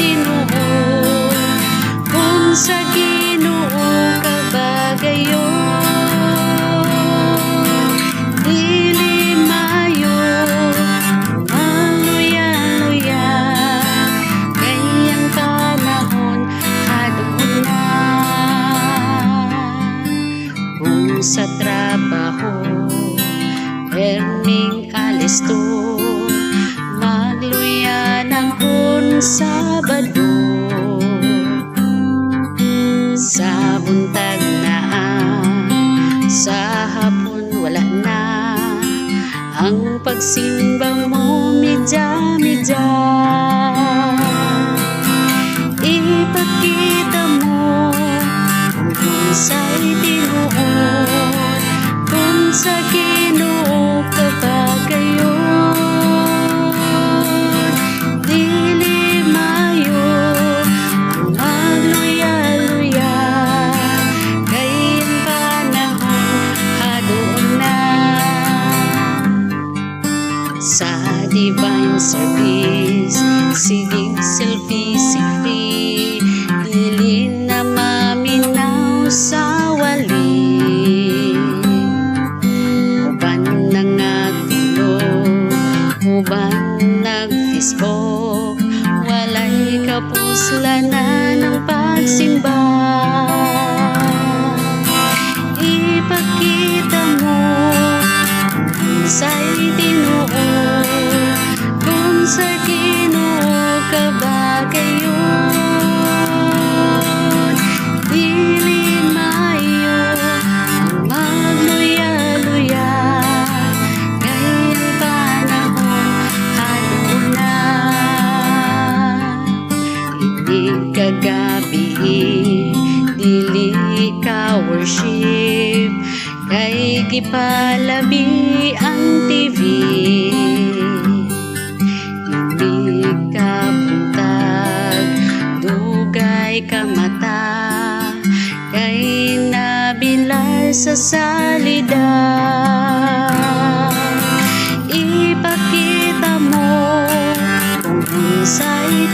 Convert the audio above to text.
tinuod, kung sa Ginoo ka bagayon. Dili mayo maluya-luya, gayang panahon hadon na. Kung sa trabaho perming alisto, magluya ng kun Sabado. Sa buntag na sa hapon wala na, ang pagsimba mo midya-midya. Ipakita mo kung sa'y tinuod, kung sa Ginoo ka bagayon. Dili mayo magluya-luya, gayang panahon hadon na. Sa divine service sigig selfie si free, dili na maminaw sa wali. Uban nagtulog, uban nag-Facebook, walay kapuslanan ng pagsimba. Ipakita mo kung sa'y tinuod, kung sa Ginoo ka bagayon. Dili mayo magluya-luya, gayang panahon hadon na. Hindi ka gabi, dili ka worship, kay gipalabi ang TV. Hindi ka buntag, dugay ka mata, kay nabilar sa salida. Ipakita mo kung sa'y